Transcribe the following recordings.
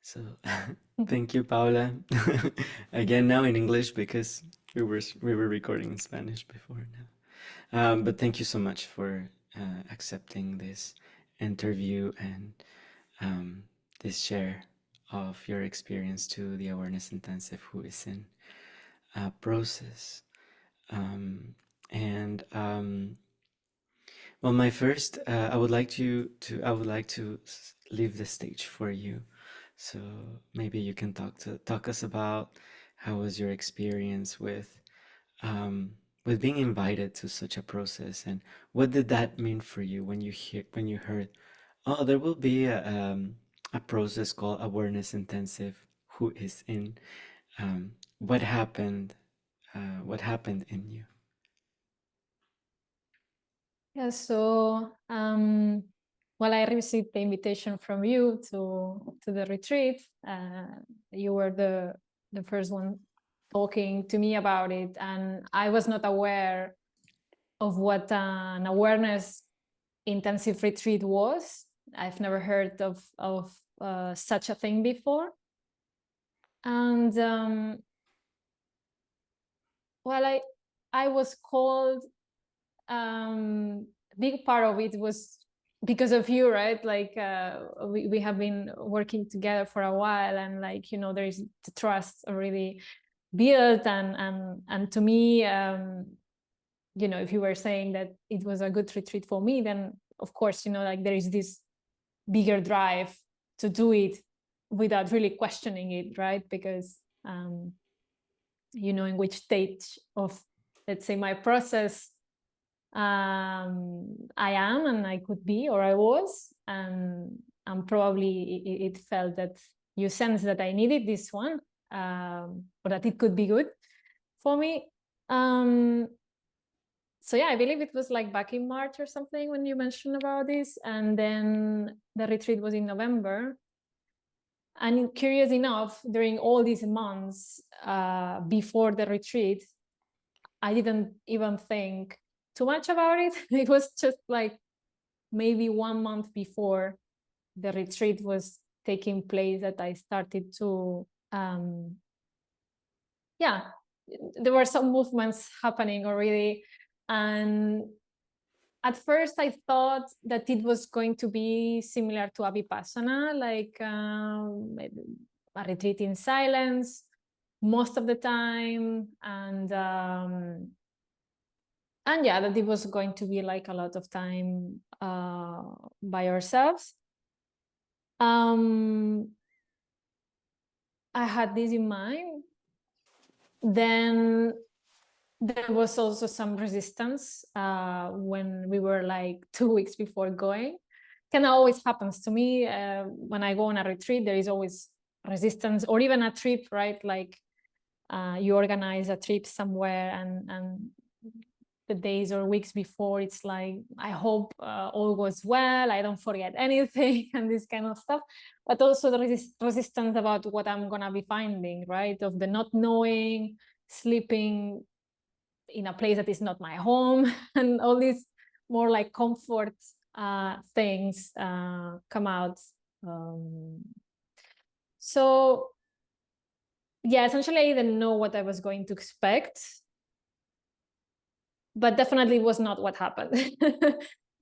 So thank you, Paula. Again, now in English because we were recording in Spanish before now. But thank you so much for accepting this interview and this share of your experience to the Awareness Intensive who is in process. And well, my first, I would like to leave the stage for you. So maybe you can talk us about how was your experience with being invited to such a process, and what did that mean for you when you heard, oh, there will be a process called Awareness Intensive. Who is in? What happened? What happened in you? Yeah, so well, I received the invitation from you to the retreat. You were the first one talking to me about it, and I was not aware of what an awareness intensive retreat was. I've never heard of such a thing before, and well, I was called. Big part of it was because of you, right? Like we have been working together for a while, and like, you know, there is the trust already built, and to me, you know, if you were saying that it was a good retreat for me, then of course, you know, like there is this bigger drive to do it without really questioning it, right? Because you know in which stage of, let's say, my process I am, and I could be, or I was, and probably it felt that you sense that I needed this one, or that it could be good for me. So yeah, I believe it was like back in March or something when you mentioned about this, and then the retreat was in November. And curious enough, during all these months before the retreat, I didn't even think too much about it. It was just like maybe 1 month before the retreat was taking place that I started to, yeah, there were some movements happening already. And at first I thought that it was going to be similar to a Vipassana, like a retreat in silence most of the time. And yeah, that it was going to be like a lot of time by ourselves. I had this in mind. Then there was also some resistance when we were like 2 weeks before going. Kind of always happens to me when I go on a retreat. There is always resistance, or even a trip, right? Like you organize a trip somewhere, and the days or weeks before, it's like, I hope all goes well, I don't forget anything, and this kind of stuff. But also the resistance about what I'm gonna be finding, right? Of the not knowing, sleeping in a place that is not my home, and all these more like comfort things come out. So yeah, essentially I didn't know what I was going to expect, but definitely was not what happened.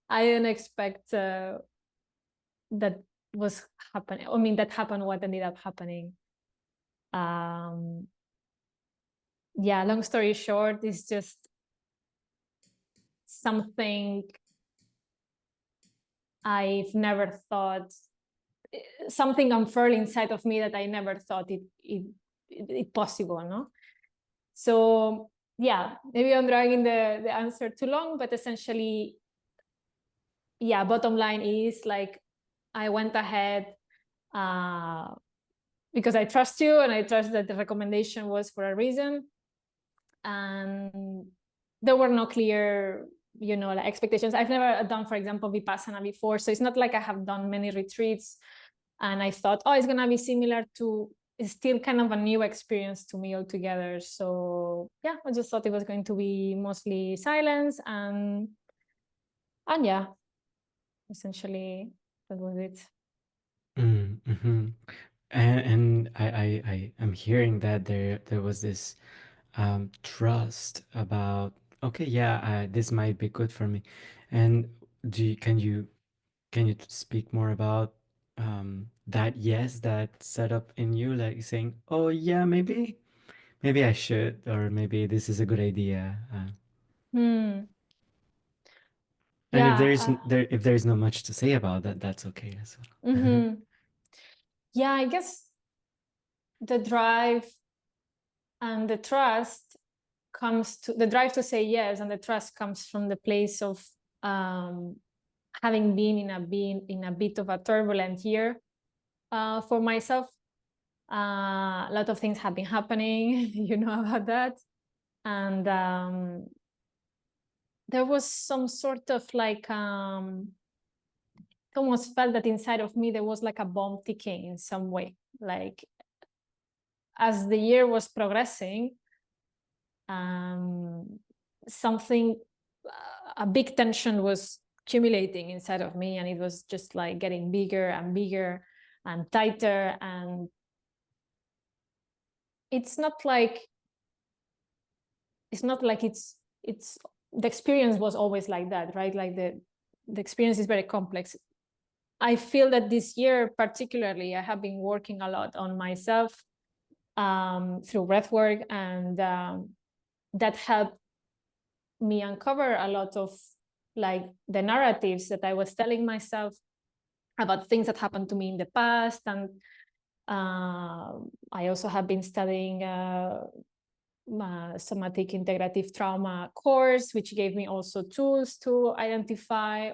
I didn't expect that was happening. I mean, that happened what ended up happening. Yeah, long story short, it's just something I've never thought, something unfurled inside of me that I never thought it possible, no? So yeah, maybe I'm dragging the answer too long, but essentially, yeah, bottom line is like, I went ahead because I trust you, and I trust that the recommendation was for a reason. And there were no clear, you know, like expectations. I've never done, for example, Vipassana before. So it's not like I have done many retreats and I thought, oh, it's going to be similar to, it's still kind of a new experience to me altogether. So yeah, I just thought it was going to be mostly silence, and yeah, essentially that was it. Mm-hmm. and I'm hearing that there was this trust about, okay, yeah, this might be good for me. And can you speak more about that yes that set up in you, like saying, oh yeah, maybe I should, or maybe this is a good idea. Hmm. And if Yeah. there is if there is not much to say about that, that's okay as well. Mm-hmm. Yeah, I guess the drive and the trust comes to the drive to say yes, and the trust comes from the place of um, having been in a bit of a turbulent year for myself. A lot of things have been happening, you know about that, and there was some sort of like almost felt that inside of me there was like a bomb ticking in some way. Like as the year was progressing, um, something, a big tension was accumulating inside of me, and it was just like getting bigger and bigger and tighter. And it's not like it's the experience was always like that, right? Like the experience is very complex. I feel that this year particularly I have been working a lot on myself through breathwork, and that helped me uncover a lot of like the narratives that I was telling myself about things that happened to me in the past. And I also have been studying somatic integrative trauma course, which gave me also tools to identify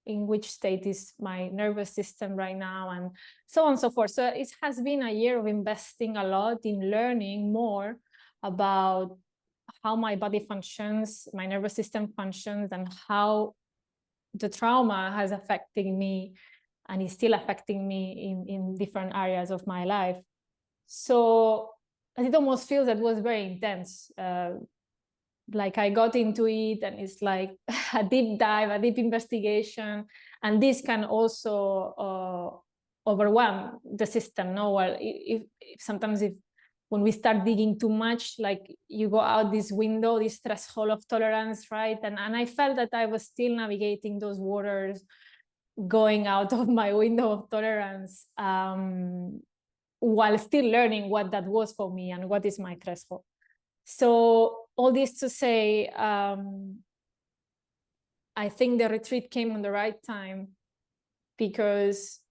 in which state is my nervous system right now, and so on and so forth. So it has been a year of investing a lot in learning more about how my body functions, my nervous system functions, and how the trauma has affected me and is still affecting me in different areas of my life. So it almost feels that was very intense. Like I got into it, and it's like a deep dive, a deep investigation, and this can also overwhelm the system. No, well, if sometimes if when we start digging too much, like you go out this window, this threshold of tolerance, right? And I felt that I was still navigating those waters, going out of my window of tolerance, while still learning what that was for me and what is my threshold. So all this to say, I think the retreat came on the right time, because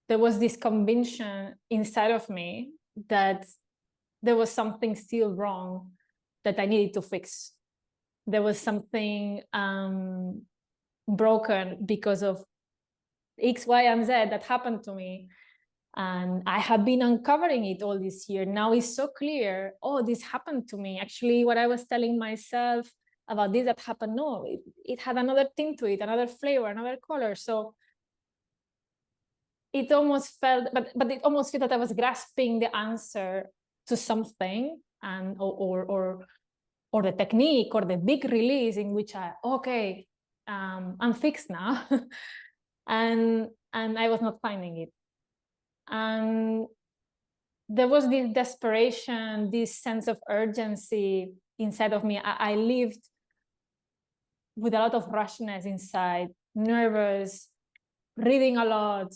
there was this conviction inside of me that there was something still wrong that I needed to fix. There was something broken because of X, Y, and Z that happened to me. And I have been uncovering it all this year. Now it's so clear, oh, this happened to me. Actually, what I was telling myself about this that happened, no, it had another thing to it, another flavor, another color. So it almost felt, but it almost felt that I was grasping the answer to something, and or the technique or the big release in which I'm fixed now. and I was not finding it. And there was this desperation, this sense of urgency inside of me. I lived with a lot of rushness inside, nervous, reading a lot,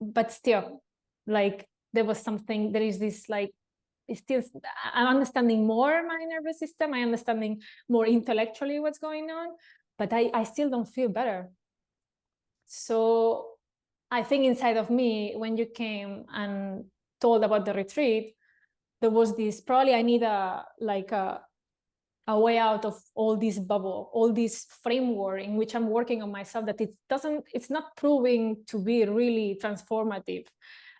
but still, like there was something. There is this like still. I'm understanding more my nervous system. I'm understanding more intellectually what's going on, but I still don't feel better. So I think inside of me, when you came and told about the retreat, there was this, probably I need a way out of all this bubble, all this framework in which I'm working on myself, that it's not proving to be really transformative.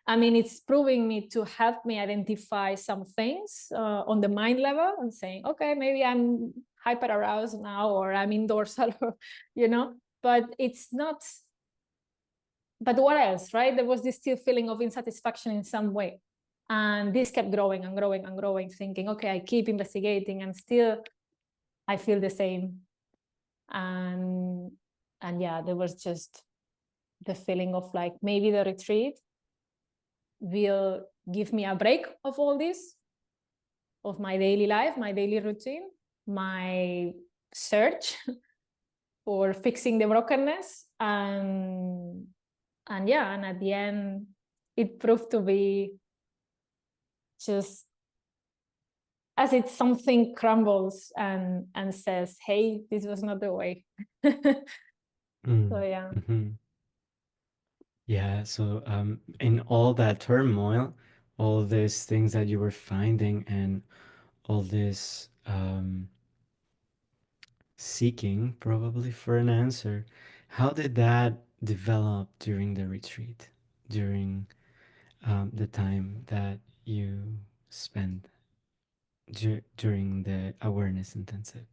I mean, it's proving me to help me identify some things on the mind level, and saying, okay, maybe I'm hyper aroused now, or I'm in dorsal, but it's not. But what else, right? There was this still feeling of insatisfaction in some way. And this kept growing and growing and growing, thinking, okay, I keep investigating, and still I feel the same. And yeah, there was just the feeling of like maybe the retreat will give me a break of all this, of my daily life, my daily routine, my search for fixing the brokenness, and yeah, and at the end it proved to be just as if something crumbles and says, hey, this was not the way. So yeah. Mm-hmm. Yeah, so in all that turmoil, all these things that you were finding and all this seeking probably for an answer, how did that develop during the retreat, during the time that you spent during the awareness intensive?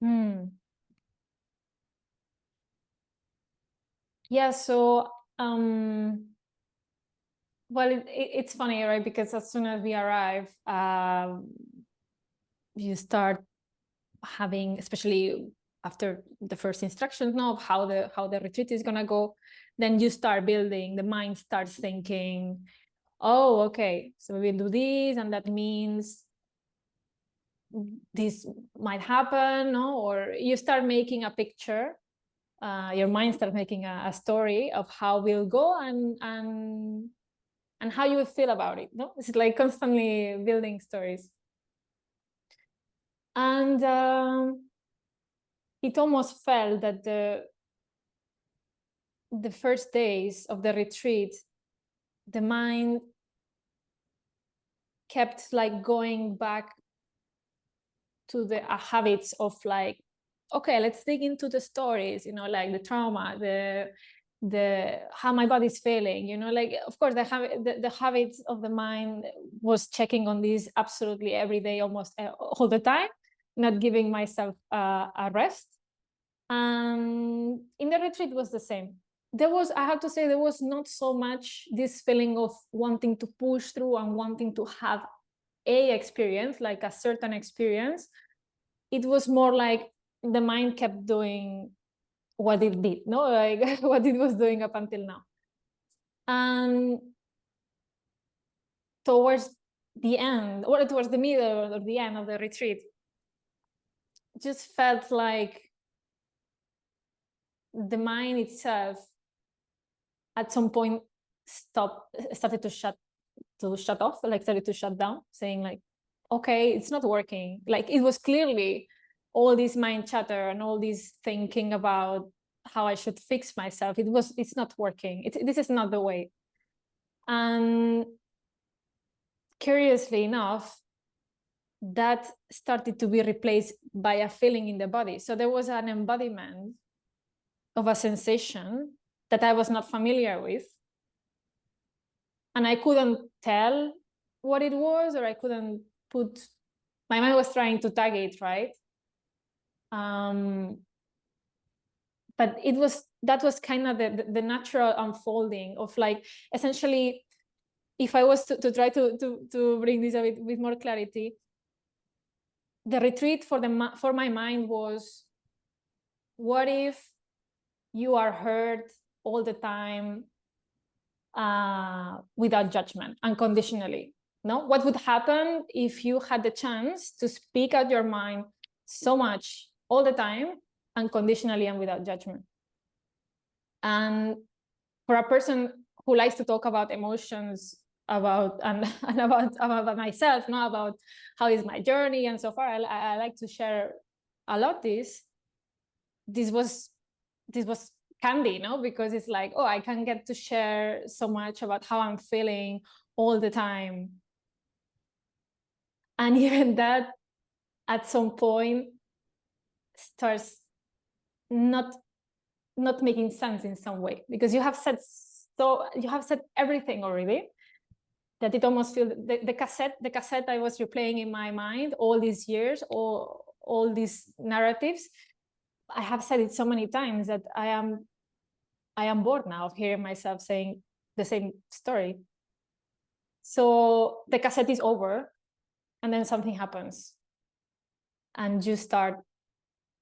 Hmm. Yeah, so well, it's funny, right? Because as soon as we arrive, you start having, especially after the first instructions, know of how the retreat is gonna go, then you start building. The mind starts thinking, oh, okay, so we will do this, and that means this might happen, no? Or you start making a picture. Your mind starts making a story of how we'll go and how you will feel about it. No, it's like constantly building stories, and it almost felt that the first days of the retreat, the mind kept like going back to the habits of like, okay, let's dig into the stories, you know, like the trauma, the how my body's feeling, you know, like of course the habits of the mind was checking on this absolutely every day, almost all the time, not giving myself a rest. And in the retreat was the same. There was, I have to say, there was not so much this feeling of wanting to push through and wanting to have a experience, like a certain experience. It was more like the mind kept doing what it did, no, like what it was doing up until now. And towards the end, or towards the middle or the end of the retreat, just felt like the mind itself at some point started to shut off, like started to shut down, saying like, okay, it's not working. Like it was clearly all this mind chatter and all this thinking about how I should fix myself. It's not working. This is not the way. And curiously enough, that started to be replaced by a feeling in the body. So there was an embodiment of a sensation that I was not familiar with. And I couldn't tell what it was, or I couldn't put, my mind was trying to tag it, right? But that was kind of the natural unfolding of like, essentially, if I was to try to bring this a bit with more clarity, the retreat for my mind was, what if you are heard all the time, without judgment, unconditionally? No, what would happen if you had the chance to speak out your mind so much all the time, unconditionally and without judgment? And for a person who likes to talk about emotions, about and about myself, not about how is my journey and so far, I like to share a lot this was candy, no? Because it's like, oh, I can get to share so much about how I'm feeling all the time. And even that at some point starts not making sense in some way, because you have said everything already, that it almost feels the cassette I was replaying in my mind all these years, all these narratives, I have said it so many times that I am bored now of hearing myself saying the same story. So the cassette is over, and then something happens, and you start,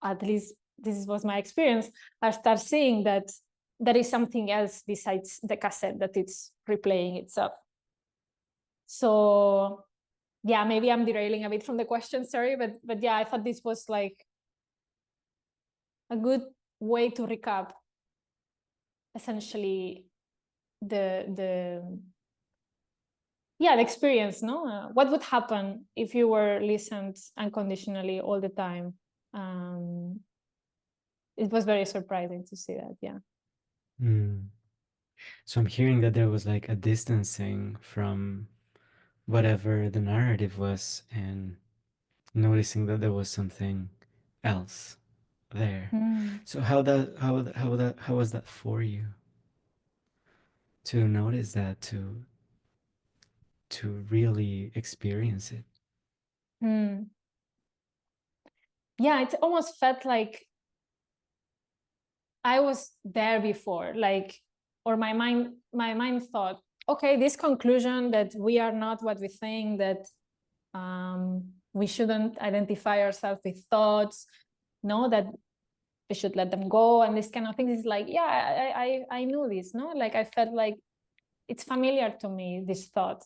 at least this was my experience, I start seeing that there is something else besides the cassette that it's replaying itself. So yeah, maybe I'm derailing a bit from the question, sorry, but yeah, I thought this was like a good way to recap essentially the experience, no? What would happen if you were listened unconditionally all the time? It was very surprising to see that, yeah. Mm. So I'm hearing that there was like a distancing from whatever the narrative was and noticing that there was something else there. Mm. So how was that for you to notice that, to really experience it? Mm. Yeah, it almost felt like I was there before, like, or my mind thought, okay, this conclusion that we are not what we think, that we shouldn't identify ourselves with thoughts, no, that we should let them go, and this kind of things is like, yeah, I knew this, no, like I felt like it's familiar to me, this thought.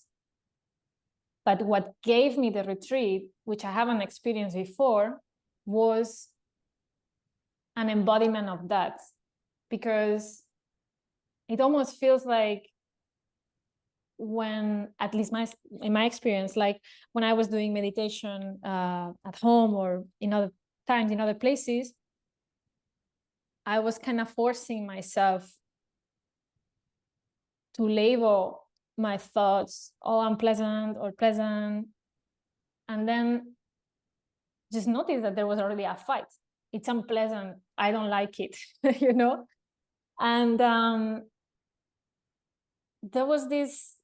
But what gave me the retreat, which I haven't experienced before, was an embodiment of that, because it almost feels like, when, at least in my experience, like when I was doing meditation at home or in other times in other places, I was kind of forcing myself to label my thoughts, oh, unpleasant or pleasant, and then just notice that there was already a fight. It's unpleasant, I don't like it, you know. And there was this,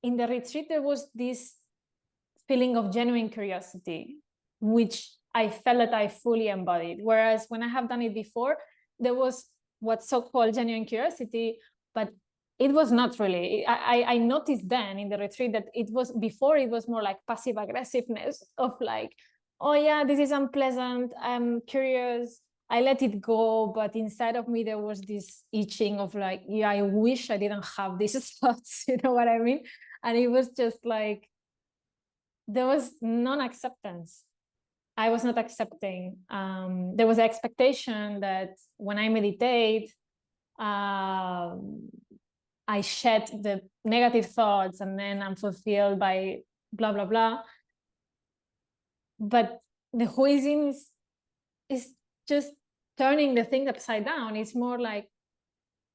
in the retreat, there was this feeling of genuine curiosity, which I felt that I fully embodied. Whereas when I have done it before, there was what's so-called genuine curiosity, but it was not really. I noticed then in the retreat that it was, before it was more like passive aggressiveness of like, oh yeah, this is unpleasant, I'm curious, I let it go, but inside of me there was this itching of like, yeah, I wish I didn't have these thoughts, you know what I mean? And it was just like, there was non-acceptance. I was not accepting. There was an expectation that when I meditate, I shed the negative thoughts and then I'm fulfilled by blah, blah, blah. But the Huizin is just turning the thing upside down. It's more like,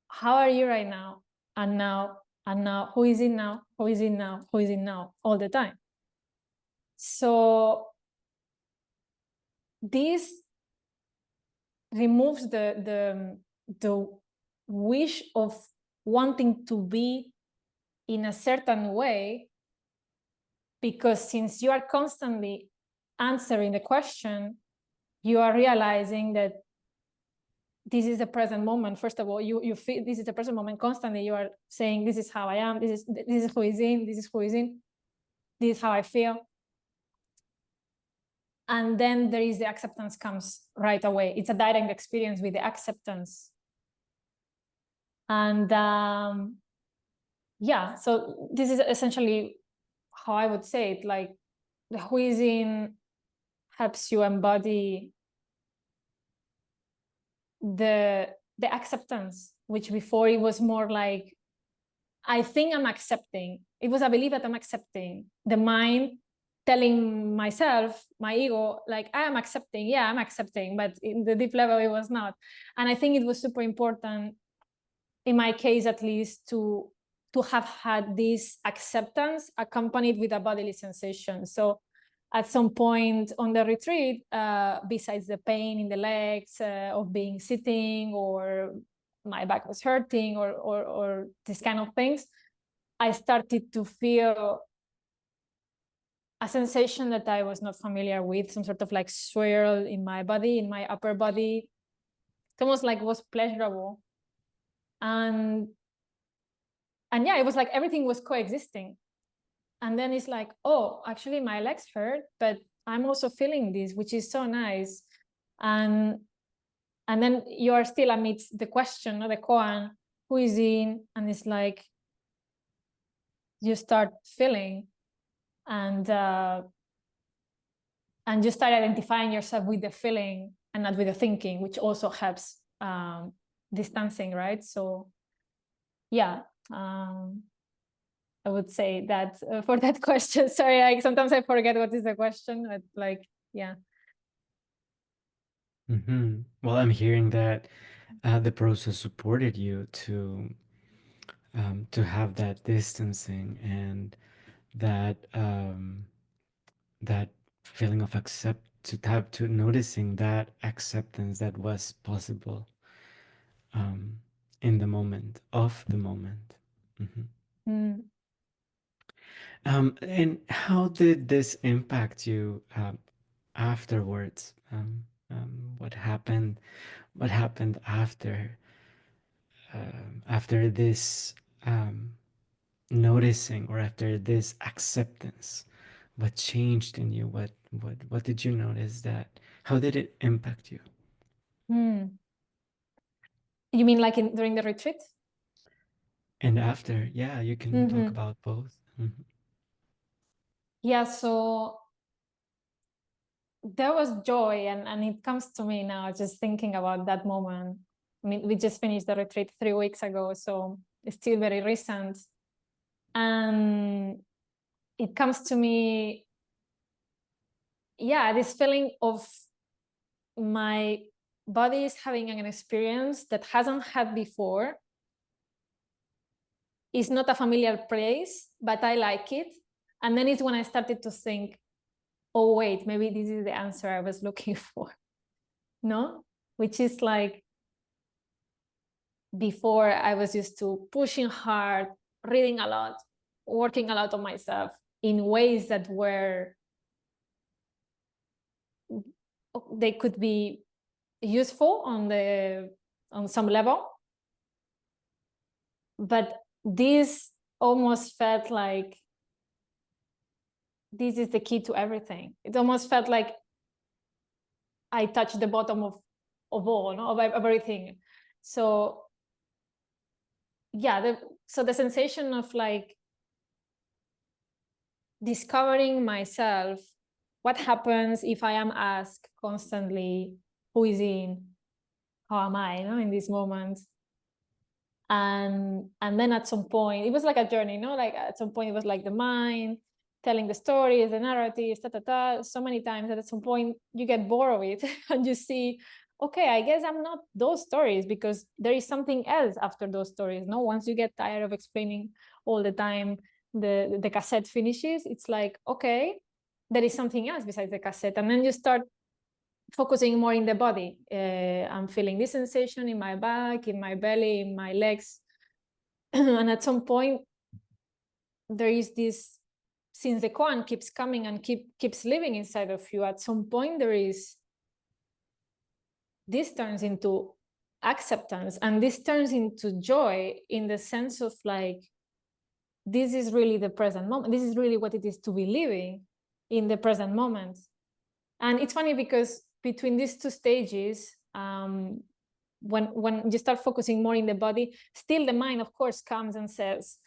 how are you right now? And now, and now, who is in now? Who is in now? Who is in now? All the time. So this removes the wish of wanting to be in a certain way, because since you are constantly answering the question, you are realizing that this is the present moment. First of all, you feel this is the present moment. Constantly you are saying, this is how I am, this is who is in, this is who is in, this is how I feel. And then there is the acceptance comes right away. It's a direct experience with the acceptance. And yeah, so this is essentially how I would say it. Like, the Huizin helps you embody the acceptance, which before it was more like, I think I'm accepting. It was a belief that I'm accepting. The mind telling myself, my ego, like, I am accepting. Yeah, I'm accepting. But in the deep level, it was not. And I think it was super important, in my case at least, to have had this acceptance accompanied with a bodily sensation. So at some point on the retreat, besides the pain in the legs of being sitting, or my back was hurting, or these kind of things, I started to feel a sensation that I was not familiar with, some sort of like swirl in my body, in my upper body. It almost like was pleasurable. And yeah, it was like everything was coexisting. And then it's like, oh, actually my legs hurt, but I'm also feeling this, which is so nice. And And then you are still amidst the question, the koan, who is in, and it's like you start feeling, and you start identifying yourself with the feeling and not with the thinking, which also helps distancing, right? So yeah, I would say that for that question. Sorry, like sometimes I forget what is the question, but like, yeah. Well, I'm hearing that the process supported you to have that distancing and that feeling of accept to have to noticing that acceptance that was possible um, in the moment of the moment. Mhm. Mm. And how did this impact you afterwards? What happened? What happened after this noticing or after this acceptance? What changed in you? What did you notice that? How did it impact you? Mm. You mean like during the retreat? And after, yeah, you can talk Mm-hmm. about both. Mhm. Yeah, so there was joy, and it comes to me now just thinking about that moment. I mean, we just finished the retreat 3 weeks ago, so it's still very recent. And it comes to me, yeah, this feeling of my body is having an experience that hasn't had before. It's not a familiar place, but I like it. And then it's when I started to think, oh, wait, maybe this is the answer I was looking for. No? Which is like, before I was used to pushing hard, reading a lot, working a lot on myself in ways that were, they could be useful on some level, but this almost felt like this is the key to everything. It almost felt like I touched the bottom of all, no? of everything. So yeah, so the sensation of like discovering myself, what happens if I am asked constantly, who is in, how am I, in this moment? And then at some point, it was like a journey, like at some point it was like the mind telling the stories, the narratives, so many times that at some point you get bored of it and you see, okay, I guess I'm not those stories, because there is something else after those stories. No, once you get tired of explaining all the time, the cassette finishes, it's like, okay, there is something else besides the cassette. And then you start focusing more in the body. I'm feeling this sensation in my back, in my belly, in my legs. And at some point, there is this, since the koan keeps coming and keeps living inside of you, at some point there is, this turns into acceptance, and this turns into joy, in the sense of like, this is really the present moment. This is really what it is to be living in the present moment. And it's funny because between these two stages, when you start focusing more in the body, still the mind, of course, comes and says,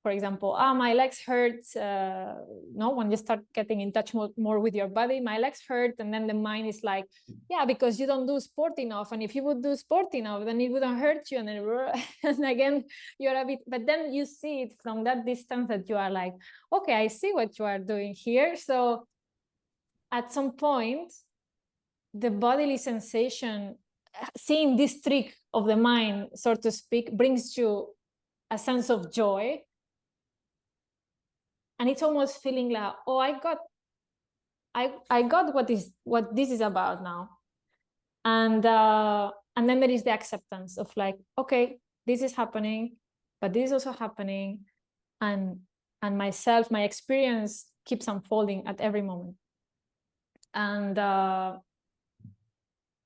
for example, my legs hurt. No, when you start getting in touch more with your body, my legs hurt. And then the mind is like, yeah, because you don't do sport enough. And if you would do sport enough, then it wouldn't hurt you. And then, and again, you're a bit, but then you see it from that distance that you are like, okay, I see what you are doing here. So at some point, the bodily sensation, seeing this trick of the mind, so to speak, brings you a sense of joy. And it's almost feeling like, oh, I got what this is about now. And then there is the acceptance of like, okay, this is happening, but this is also happening. And myself, my experience keeps unfolding at every moment. And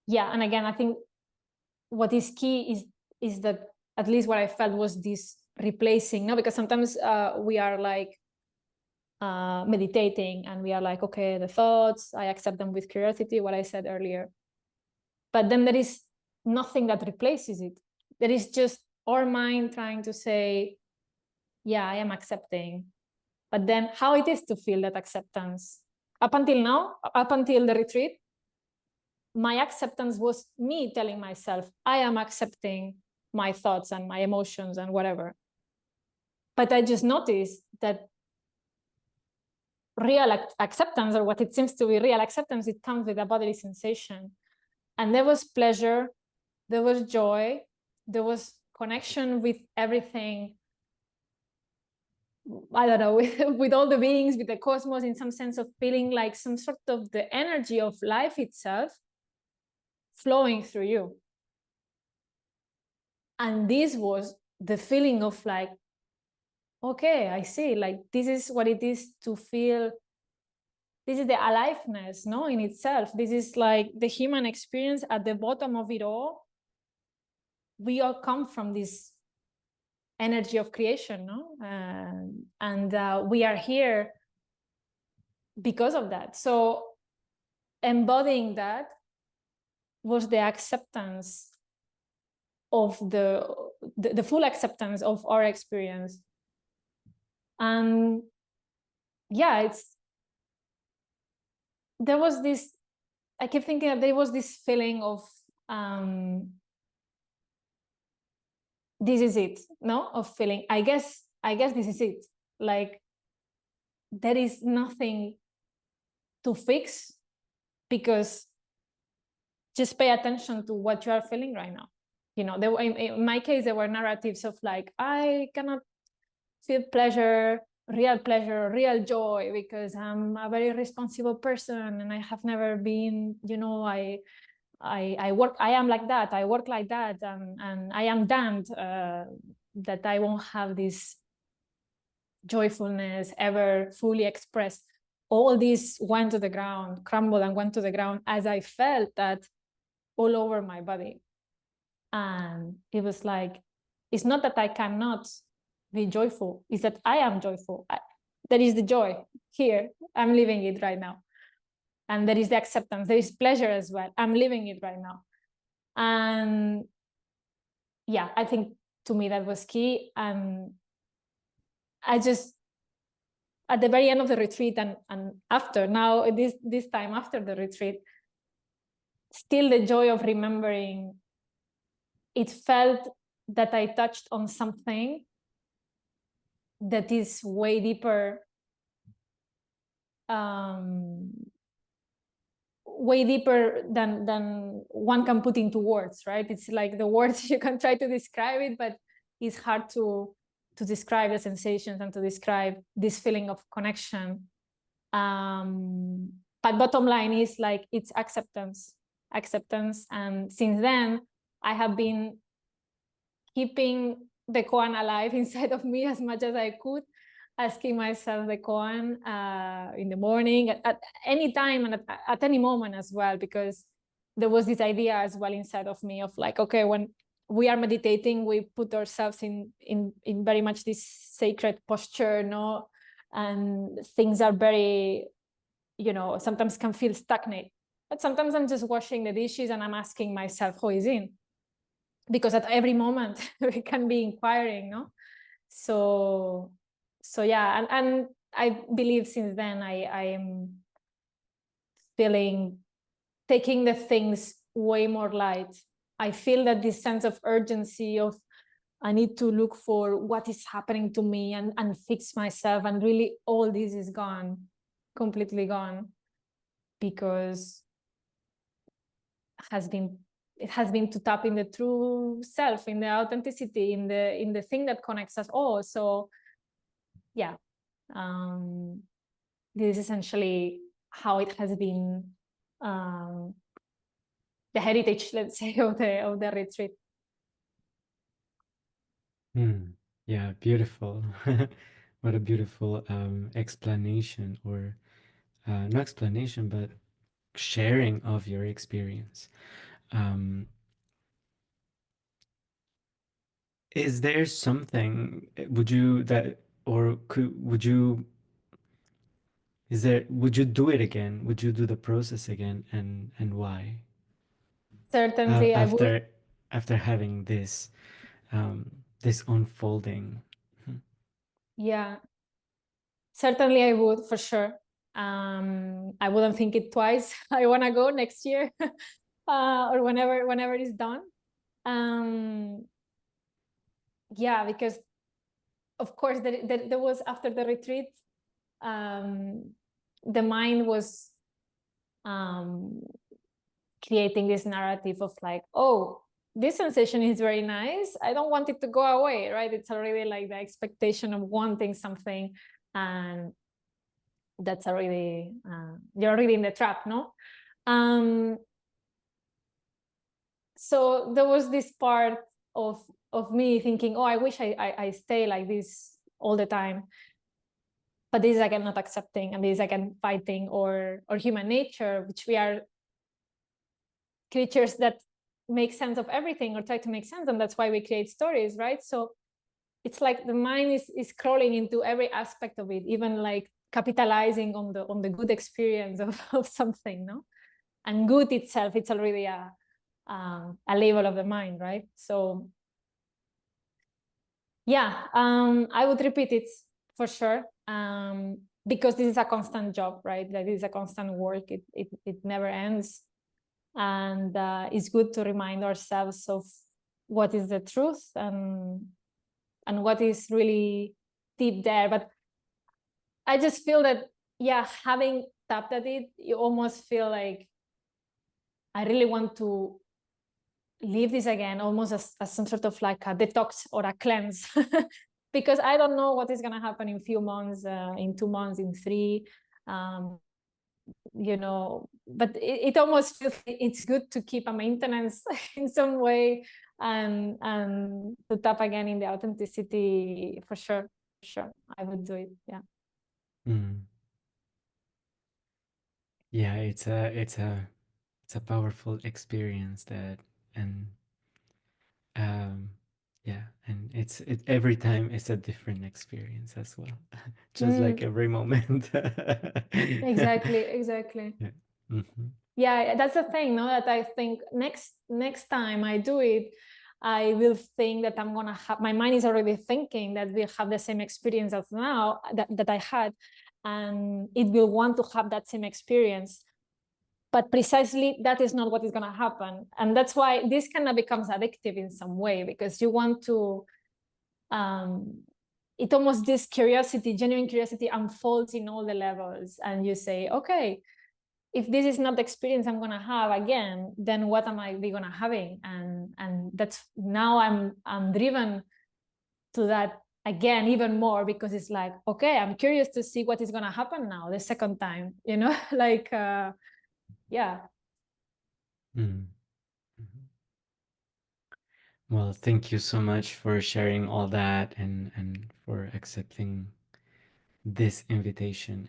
yeah, and again, I think what is key is that, at least what I felt was this replacing, no, because sometimes we are like meditating and we are like, okay, the thoughts, I accept them with curiosity, what I said earlier. But then there is nothing that replaces it. There is just our mind trying to say, yeah, I am accepting. But then how it is to feel that acceptance? Up until now, up until the retreat, my acceptance was me telling myself, I am accepting my thoughts and my emotions and whatever. But I just noticed that real acceptance, or what it seems to be real acceptance, it comes with a bodily sensation. And there was pleasure, there was joy, there was connection with everything. I don't know, with all the beings, with the cosmos, in some sense of feeling like some sort of the energy of life itself flowing through you. And this was the feeling of like, okay, I see, like this is what it is to feel. This is the aliveness, no, in itself. This is like the human experience at the bottom of it all. We all come from this energy of creation, no? And we are here because of that. So embodying that was the acceptance of the full acceptance of our experience. And yeah, there was this, I keep thinking that there was this feeling of this is it, no? Of feeling, I guess this is it. Like there is nothing to fix, because just pay attention to what you are feeling right now. You know, in my case, there were narratives of like, I cannot feel pleasure, real joy, because I'm a very responsible person and I have never been, you know, I work, I am like that, I work like that, and I am damned that I won't have this joyfulness ever fully expressed. All this went to the ground, crumbled and went to the ground as I felt that all over my body. And it was like, it's not that I cannot be joyful, it's that I am joyful. There is the joy here, I'm living it right now. And there is the acceptance, there is pleasure as well, I'm living it right now. And yeah, I think to me that was key. And I just, at the very end of the retreat and after, now this time after the retreat, still the joy of remembering, it felt that I touched on something that is way deeper, um, way deeper than one can put into words, right? It's like the words, you can try to describe it, but it's hard to describe the sensations and to describe this feeling of connection. But bottom line is like, it's acceptance. And since then, I have been keeping the koan alive inside of me as much as I could, asking myself the koan in the morning, at any time, and at any moment as well, because there was this idea as well inside of me of like, okay, when we are meditating, we put ourselves in very much this sacred posture, no? And things are very, you know, sometimes can feel stagnant. But sometimes I'm just washing the dishes and I'm asking myself, who is in? Because at every moment we can be inquiring, no? So yeah, and I believe since then I am feeling, taking the things way more light. I feel that this sense of urgency of, I need to look for what is happening to me and fix myself, and really all this is gone, completely gone, because it has been to tap in the true self, in the authenticity, in the thing that connects us all. So yeah, this is essentially how it has been, the heritage, let's say, of the retreat. Yeah, beautiful. What a beautiful explanation, or no explanation, but sharing of your experience. Um, is there something, would you that, or would you, is there, would you do it again? Would you do the process again, and why? Certainly, I would. after having this unfolding. Hmm. Yeah, certainly I would for sure. I wouldn't think it twice. I want to go next year, or whenever it's done. Um, yeah, because of course there was after the retreat, um, the mind was um, creating this narrative of like, oh, this sensation is very nice. I don't want it to go away, right? It's already like the expectation of wanting something, and that's already you're already in the trap, no? Um, so there was this part of me thinking, oh, I wish I stay like this all the time, but this is like I'm not accepting, and this is like I'm fighting, or human nature, which we are creatures that make sense of everything or try to make sense, and that's why we create stories, right? So it's like the mind is crawling into every aspect of it, even like capitalizing on the good experience of something, no? And good itself, it's already a label of the mind, right? So yeah, I would repeat it for sure, because this is a constant job, right? Like this is a constant work. It never ends, and it's good to remind ourselves of what is the truth, and what is really deep there. But I just feel that, yeah, having tapped at it, you almost feel like I really want to live this again, almost as some sort of like a detox or a cleanse. Because I don't know what is going to happen in few months, in 2 months, in three, um, but it almost feels like it's good to keep a maintenance in some way, and to tap again in the authenticity for sure. For sure, I would do it. Yeah. Mm. Yeah, it's a powerful experience that, and um yeah, and every time it's a different experience as well. Just like Mm, every moment. exactly, exactly. Yeah. Hmm. Yeah, that's the thing, no? That I think next time I do it, I will think that I'm gonna have, my mind is already thinking that we'll have the same experience as now that I had, and it will want to have that same experience. But precisely that is not what is gonna happen, and that's why this kind of becomes addictive in some way, because you want to. It almost, this curiosity, genuine curiosity, unfolds in all the levels, and you say, okay, if this is not the experience I'm gonna have again, then what am I be gonna having? And that's now I'm driven to that again even more, because it's like, okay, I'm curious to see what is gonna happen now the second time, like yeah. Mm. Mhm. Well, thank you so much for sharing all that, and for accepting this invitation,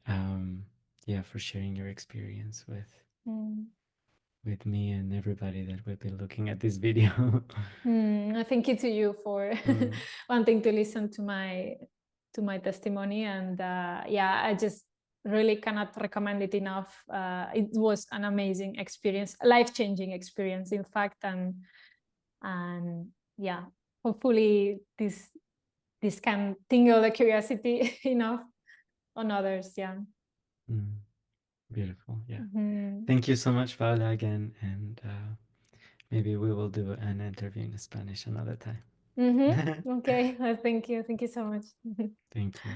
and yeah, for sharing your experience Mm. with me and everybody that will be looking at this video. Thank you to you for Mm. wanting to listen to my testimony, and yeah, I just really cannot recommend it enough. It was an amazing experience, life-changing experience, in fact, and yeah, hopefully this can tingle the curiosity enough on others. Yeah. Mm. Beautiful. Yeah. Mm-hmm. Thank you so much, Paula, again, and maybe we will do an interview in Spanish another time. Mm-hmm. Okay. Thank you so much. Thank you.